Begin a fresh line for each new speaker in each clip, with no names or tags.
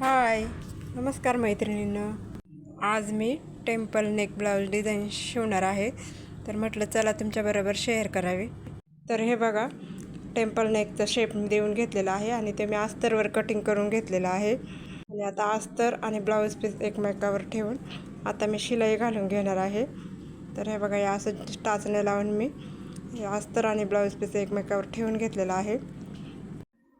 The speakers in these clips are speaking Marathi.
हाय, नमस्कार मैत्रिणींनो. आज मी टेम्पल नेक ब्लाऊज डिझाईन शिवणार आहे. तर म्हटलं चला तुमच्याबरोबर शेअर करावे. तर हे बघा, टेम्पल नेकचा शेप देऊन घेतलेला आहे आणि ते मी अस्तरवर कटिंग करून घेतलेलं आहे. आणि आता अस्तर आणि ब्लाऊज पीस एकमेकावर ठेवून आता मी शिलाई घालून घेणार आहे. तर हे बघा, या असं टाचण्या लावून मी अस्तर आणि ब्लाऊज पीस एकमेकावर ठेवून घेतलेला आहे.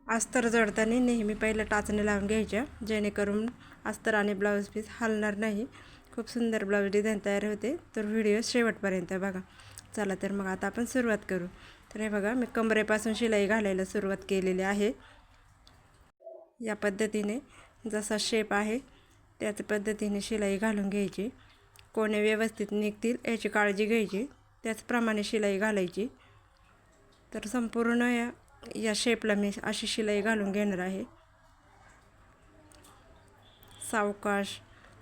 अस्तर जडताना नेहमी पहिलं टाचणी लावून घ्यायच्या, जेणेकरून अस्तर आणि ब्लाऊज पीस हलणार नाही. खूप सुंदर ब्लाऊज डिझाईन तयार होते. तर व्हिडिओ शेवटपर्यंत बघा. चला तर मग आता आपण सुरुवात करू. तर हे बघा, मी कमरेपासून शिलाई घालायला सुरुवात केलेली आहे. या पद्धतीने जसा शेप आहे त्याच पद्धतीने शिलाई घालून घ्यायची. कोणे व्यवस्थित निघतील याची काळजी घ्यायची, त्याचप्रमाणे शिलाई घालायची. तर संपूर्ण या शेपला मी अशी शिलाई घालून घेणार आहे. सावकाश,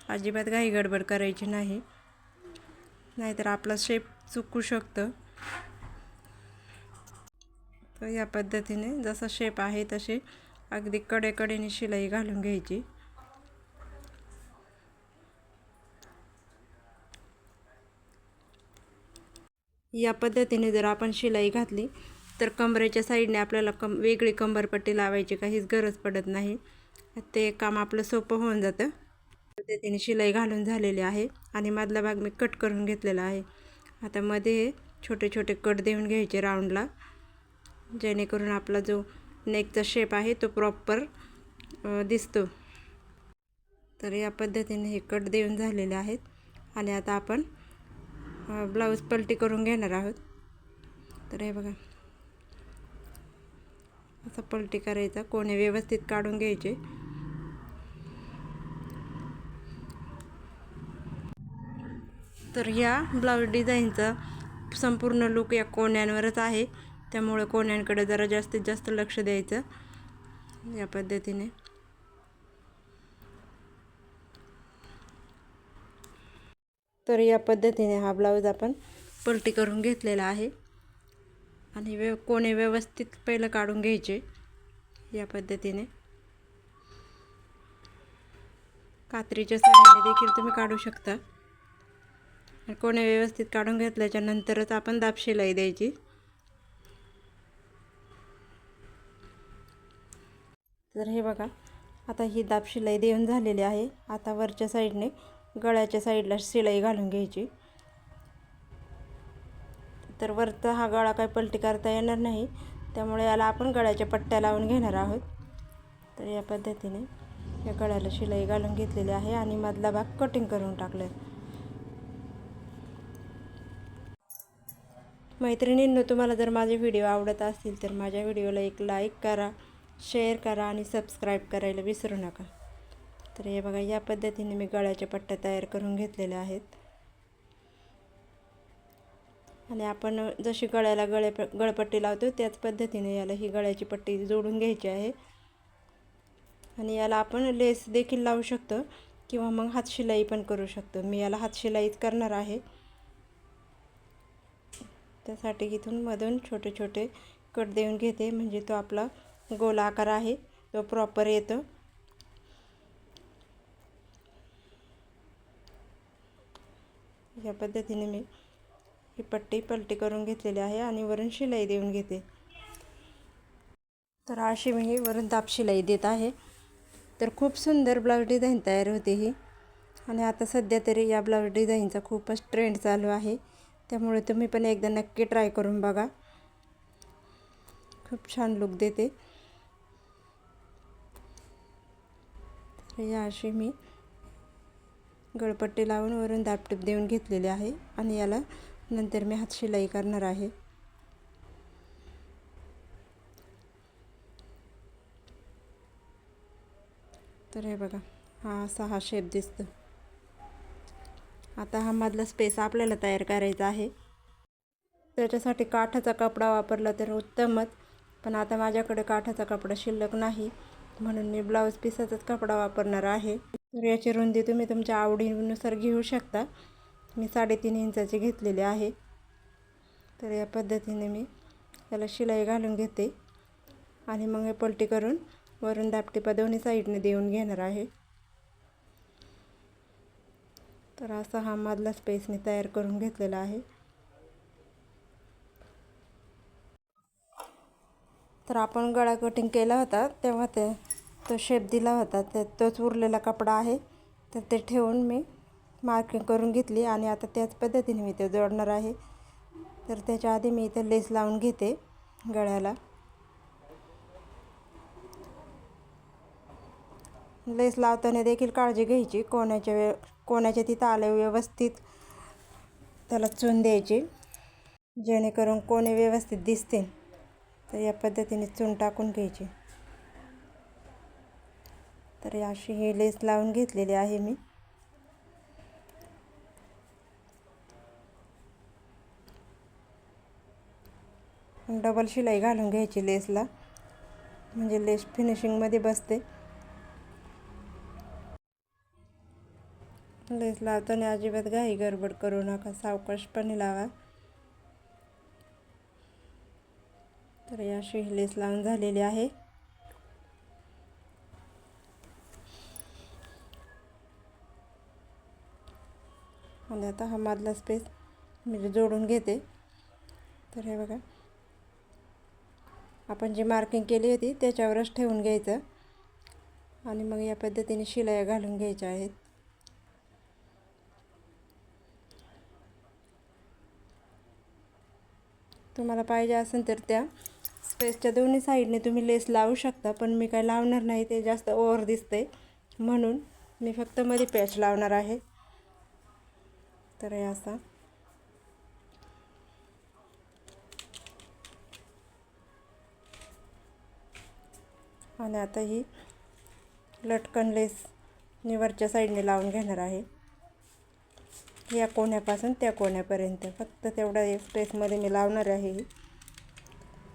अजिबात घाई गडबड करायची नाही, नाहीतर आपला शेप चुकू शकतं. तर या पद्धतीने जसा शेप आहे तसे अगदी कडेकडेने शिलाई घालून घ्यायची. या पद्धतीने जर आपण शिलाई घातली तर कमरेच्या साईडने आपल्याला वेगळी कंबरपट्टी लावायची काहीच गरज पडत नाही. ते काम आपलं सोपं होऊन जातं. पद्धतीने शिलाई घालून झालेली आहे आणि मधला भाग मी कट करून घेतलेला आहे. आता मध्ये छोटे छोटे कट देऊन घ्यायचे राऊंडला, जेणेकरून आपला जो नेकचा शेप आहे तो प्रॉपर दिसतो. तर या पद्धतीने हे कट देऊन झालेले आहेत. आणि आता आपण ब्लाऊज पलटी करून घेणार आहोत. तर हे बघा, असं पलटी करायचा, कोणे व्यवस्थित काढून घ्यायचे. तर या ब्लाऊज डिझाईनचा संपूर्ण लूक या कोण्यांवरच आहे, त्यामुळे कोण्यांकडे जरा जास्तीत जास्त लक्ष द्यायचं. या पद्धतीने तर या पद्धतीने हा ब्लाऊज आपण पलटी करून घेतलेला आहे. आणि कोणे व्यवस्थित पहिलं काढून घ्यायचे. या पद्धतीने कात्रीच्या सहाय्याने देखील तुम्ही काढू शकता. कोणे व्यवस्थित काढून घेतल्याच्या नंतरच आपण दाब शिलाई द्यायची. तर हे बघा, आता ही दाब शिलाई देऊन झालेली आहे. आता वरच्या साईडने गळ्याच्या साईडला शिलाई घालून घ्यायची. तर वरचा हा गळा काही पलटी करता येणार नाही, त्यामुळे याला आपण गळ्याच्या पट्ट्या लावून घेणार आहोत. तर या पद्धतीने या गळ्याला शिलाई घालून घेतलेली आहे आणि मधला भाग कटिंग करून टाकला. मैत्रिणींनो, तुम्हाला जर माझे व्हिडिओ आवडत असतील तर माझ्या व्हिडिओला एक लाईक करा, शेअर करा आणि सबस्क्राईब करायला विसरू नका. तर हे बघा, या पद्धतीने मी गळ्याच्या पट्ट्या तयार करून घेतलेल्या आहेत. आणि आपण जशी गळ्याला गळपट्टी लावतो त्याच पद्धतीने याला ही गळ्याची पट्टी जोडून घ्यायची आहे. आणि याला आपण लेस देखील लावू शकतो किंवा मग हातशिलाई पण करू शकतो. मी याला हातशिलाईच करणार आहे. त्यासाठी इथून मधून छोटे छोटे कट देऊन घेते, म्हणजे तो आपला गोल आकार आहे तो प्रॉपर येतो. या पद्धतीने मी ही पट्टी पलटी करून घेतलेली आहे आणि वरून शिलाई देऊन घेते. तर अशी मी वरून दाब शिलाई देत आहे. तर खूप सुंदर ब्लाऊज डिझाईन तयार होते ही. आणि आता सध्या तरी या ब्लाऊज डिझाईनचा खूपच ट्रेंड चालू आहे, त्यामुळे तुम्ही पण एकदा नक्की ट्राय करून बघा. खूप छान लुक देते. तर या अशी मी गळपट्टी लावून वरून दाबटीप देऊन घेतलेली आहे आणि याला नंतर मी हातशिलाई करणार आहे. तर हे बघा, हा शेप दिसतो. आता हा मधला स्पेस आपल्याला तयार करायचा आहे. त्याच्यासाठी काठाचा कपडा वापरला तर उत्तमच, पण आता माझ्याकडे काठाचा कपडा शिल्लक नाही, म्हणून मी ब्लाऊज पीसाचाच कपडा वापरणार आहे. तर याची रुंदी तुम्ही तुमच्या आवडीनुसार घेऊ शकता. मी 3.5 इंचाची घेतलेली आहे. तर या पद्धतीने मी याला शिलाई घालून घेते आणि मग हे पलटी करून वरून दापटिपा दोन्ही साईडने देऊन घेणार आहे. तर असा हा मधला स्पेस मी तयार करून घेतलेला आहे. तर आपण गळा कटिंग केला होता तेव्हा तो शेप दिला होता, तोच उरलेला कपडा आहे. तर ते ठेवून मी मार्किंग करून घेतली आणि आता त्याच पद्धतीने मी ते जोडणार आहे. तर त्याच्या आधी मी इथे लेस लावून घेते गळ्याला. लेस लावताना देखील काळजी घ्यायची, कोणाच्या तिथं आलं व्यवस्थित त्याला चून द्यायची, जेणेकरून कोणे व्यवस्थित दिसते. तर या पद्धतीने चून टाकून घ्यायची. तर अशी ही लेस लावून घेतलेली आहे मी. डबल शिलाई घालून घ्यायची लेसला, म्हणजे लेस फिनिशिंगमध्ये बसते. लेस लावताना अजिबात घाई गडबड करू नका, सावकाशपणे लावा. तर अशी लेस लावून झालेली आहे. आणि आता हा मधला स्पेस मी जोडून घेते. तर हे बघा, आपण जी मार्किंग केली होती त्याच्यावरच ठेवून घ्यायचं आणि मग या पद्धतीने शिलाई घालून घ्यायच्या आहेत. तुम्हाला पाहिजे असेल तर त्या स्पेसच्या दोन्ही साईडने तुम्ही लेस लावू शकता, पण मी काय लावणार नाही, ते जास्त ओव्हर दिसते म्हणून मी फक्त मध्ये पॅच लावणार आहे. तर हे असा आणि आता ही लटकन लेस वरच्या साईडने लावून घेणार आहे. या कोण्यापासून त्या कोण्यापर्यंत फक्त तेवढा एक स्पेसमध्ये मी लावणार आहे. ही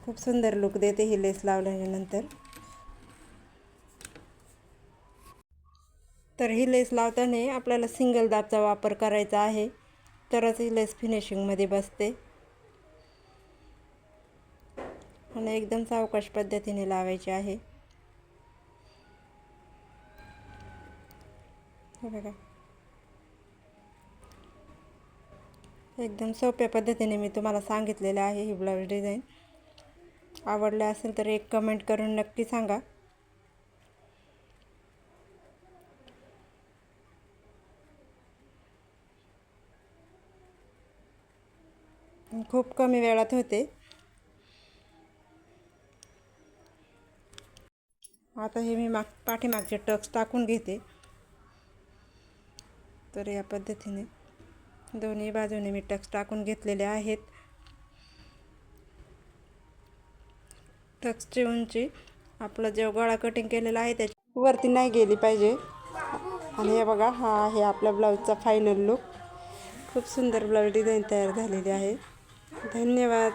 खूप सुंदर लुक देते ही लेस लावल्यानंतर. तर ही लेस लावताना आपल्याला सिंगल दाबचा वापर करायचा आहे, तरच ही लेस फिनिशिंगमध्ये बसते. आणि एकदम सावकाश पद्धतीने लावायची आहे. हे बघा, एकदम सोप्या पद्धतीने मी तुम्हाला सांगितलेलं आहे ही ब्लाऊज डिझाईन. आवडले असेल तर एक कमेंट करून नक्की सांगा. खूप कमी वेळात होते. आता हे मी पाठीमागचे टक्स टाकून घेते. तर या पद्धतीने दोन्ही बाजूने मी टक्स टाकून घेतलेले आहेत. टक्सची उंची आपला जो गळा कटिंग केलेला आहे त्याच्या वरती नाही गेली पाहिजे. आणि हे बघा, हा आहे आपल्या ब्लाऊजचा फायनल लुक. खूप सुंदर ब्लाऊज डिझाईन तयार झालेली आहे. धन्यवाद.